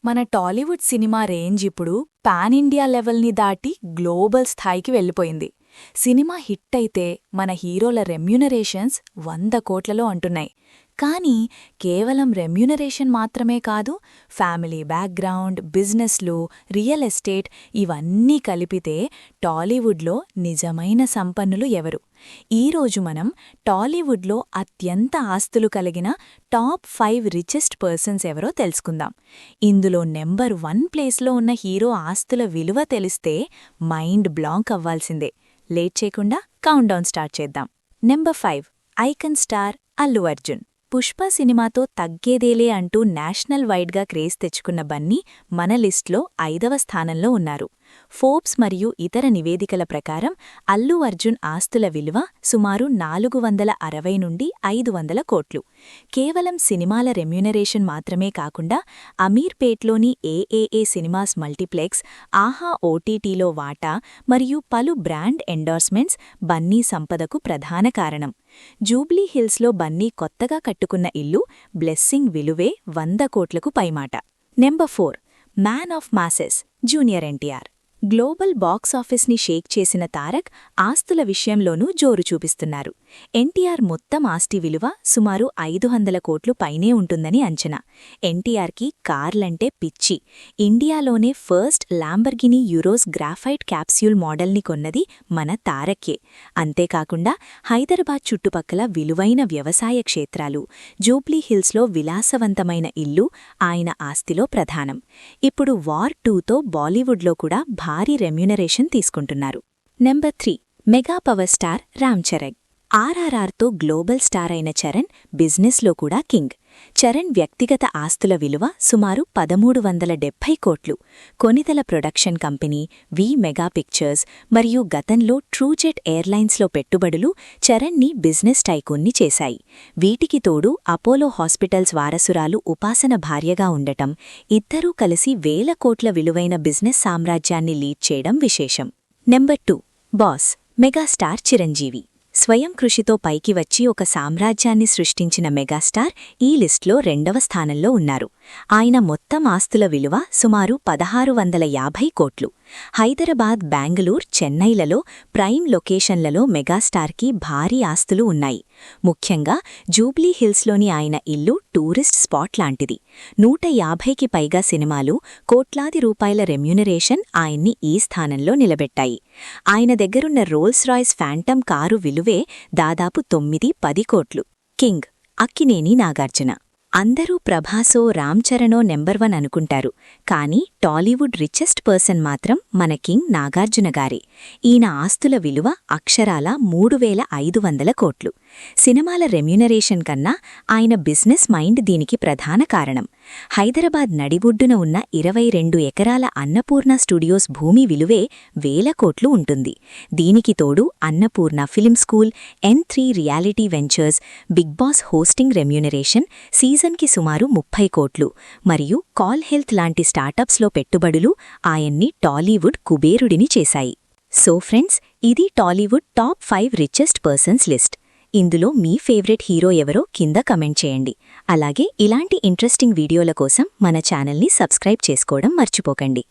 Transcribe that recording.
మన Tollywood cinema range ఇప్పుడు pan India లెవెల్ని దాటి గ్లోబల్ స్థాయికి వెళ్ళిపోయింది. సినిమా హిట్ అయితే మన హీరోల రెమ్యూనరేషన్స్ 100 కోట్లలో అంటున్నాయి. కానీ కేవలం రెమ్యూనరేషన్ మాత్రమే కాదు, ఫ్యామిలీ బ్యాక్గ్రౌండ్, బిజినెస్లు, రియల్ ఎస్టేట్ ఇవన్నీ కలిపితే టాలీవుడ్లో నిజమైన సంపన్నులు ఎవరు? ఈరోజు మనం టాలీవుడ్లో అత్యంత ఆస్తులు కలిగిన టాప్ 5 రిచెస్ట్ పర్సన్స్ ఎవరో తెలుసుకుందాం. ఇందులో నెంబర్ 1 ప్లేస్లో ఉన్న హీరో ఆస్తుల విలువ తెలిస్తే మైండ్ బ్లాంక్ అవ్వాల్సిందే. లేట్ చేయకుండా కౌంట్డౌన్ స్టార్ట్ చేద్దాం. Number 5 icon star Allu Arjun. Pushpa సినిమాతో తగ్గేదేలే అంటూ నేషనల్ వైడ్గా క్రేజ్ తెచ్చుకున్న బన్నీ మన లిస్ట్లో 5వ స్థానంలో ఉన్నారు. ఫోర్బ్స్ మరియు ఇతర నివేదికల ప్రకారం అల్లు అర్జున్ ఆస్తుల విలువ సుమారు 460 నుండి 500 కోట్లు. కేవలం సినిమాల రెమ్యూనరేషన్ మాత్రమే కాకుండా అమీర్పేట్లోని ఏఏఏ సినిమాస్ మల్టీప్లెక్స్, ఆహా ఓటీటీలో వాటా మరియు పలు బ్రాండ్ ఎండార్స్మెంట్స్ బన్నీ సంపదకు ప్రధాన కారణం. జూబ్లీ హిల్స్లో బన్నీ కొత్తగా కట్టుకున్న ఇల్లు బ్లెస్సింగ్ విలువే 100 కోట్లకు పైమాట. Number 4 man of masses junior NTR. Global బాక్సాఫీస్ని షేక్ చేసిన తారక్ ఆస్తుల విషయంలోనూ జోరు చూపిస్తున్నారు. ఎన్టీఆర్ మొత్తం ఆస్తి విలువ సుమారు 500 కోట్లు పైనే ఉంటుందని అంచనా. ఎన్టీఆర్కి కార్లంటే పిచ్చి. ఇండియాలోనే ఫస్ట్ ల్యాంబర్గినీ యూరోస్ గ్రాఫైట్ క్యాప్స్యూల్ మోడల్ని కొన్నది మన తారక్కే. అంతేకాకుండా హైదరాబాద్ చుట్టుపక్కల విలువైన వ్యవసాయ క్షేత్రాలు, జూబ్లీ హిల్స్లో విలాసవంతమైన ఇల్లు ఆయన ఆస్తిలో ప్రధానం. ఇప్పుడు వార్ 2తో బాలీవుడ్లో కూడా భారీ రెమ్యూనరేషన్ తీసుకుంటున్నారు. Number 3 mega power star Ram Charan. ఆర్ఆర్ఆర్తో గ్లోబల్ స్టార్ అయిన చరణ్ బిజినెస్లో కూడా కింగ్. చరణ్ వ్యక్తిగత ఆస్తుల విలువ సుమారు 1370 కోట్లు. కొనిదెల ప్రొడక్షన్ కంపెనీ, వి మెగా పిక్చర్స్ మరియు గతంలో ట్రూజెట్ ఎయిర్లైన్స్లో పెట్టుబడులు చరణ్ని బిజినెస్ టైకూన్ని చేశాయి. వీటికి తోడు అపోలో హాస్పిటల్స్ వారసురాలు ఉపాసన భార్యగా ఉండటం, ఇద్దరూ కలిసి 1000 కోట్ల విలువైన బిజినెస్ సామ్రాజ్యాన్ని లీడ్ చేయడం విశేషం. Number 2 boss megastar Chiranjeevi. స్వయం కృషితో పైకి వచ్చి ఒక సామ్రాజ్యాన్ని సృష్టించిన మెగాస్టార్ ఈ లిస్ట్లో 2వ స్థానంలో ఉన్నారు. ఆయన మొత్తం ఆస్తుల విలువ సుమారు 1650 కోట్లు. హైదరాబాద్, బెంగళూరు, చెన్నైలలో ప్రైమ్ లొకేషన్లలో మెగాస్టార్కి భారీ ఆస్తులు ఉన్నాయి. ముఖ్యంగా జూబ్లీ హిల్స్లోని ఆయన ఇల్లు టూరిస్ట్ స్పాట్ లాంటిది. 150కి పైగా సినిమాలు, కోట్లాది రూపాయల రెమ్యూనరేషన్ ఆయన్ని ఈ స్థానంలో నిలబెట్టాయి. ఆయన దగ్గరున్న రోల్స్ రాయ్స్ ఫ్యాంటమ్ కారు విలువే దాదాపు 9-10 కోట్లు. కింగ్ అక్కినేని నాగార్జున. అందరూ ప్రభాసో, రామ్ చరణో నెంబర్ 1 అనుకుంటారు. కానీ టాలీవుడ్ రిచెస్ట్ పర్సన్ మాత్రం మన కింగ్ నాగార్జున గారే. ఈయన ఆస్తుల విలువ అక్షరాల 3500 కోట్లు. సినిమాల రెమ్యూనరేషన్ కన్నా ఆయన బిజినెస్ మైండ్ దీనికి ప్రధాన కారణం. హైదరాబాద్ నడిబొడ్డున ఉన్న 22 ఎకరాల అన్నపూర్ణ స్టూడియోస్ భూమి విలువే 1000 కోట్లు ఉంటుంది. దీనికి తోడు Annapurna film school, N3 reality ventures, Bigg Boss hosting remuneration సీజన్కి సుమారు 30 కోట్లు మరియు కాల్ హెల్త్ లాంటి స్టార్టప్స్లో పెట్టుబడులు ఆయన్ని టాలీవుడ్ కుబేరుడిని చేశాయి. సో ఫ్రెండ్స్, ఇది Tollywood top 5 richest persons list. ఇందులో మీ ఫేవరెట్ హీరో ఎవరో కింద కమెంట్ చేయండి. అలాగే ఇలాంటి ఇంట్రెస్టింగ్ వీడియోల కోసం మన ఛానల్ని సబ్స్క్రైబ్ చేసుకోవడం మర్చిపోకండి.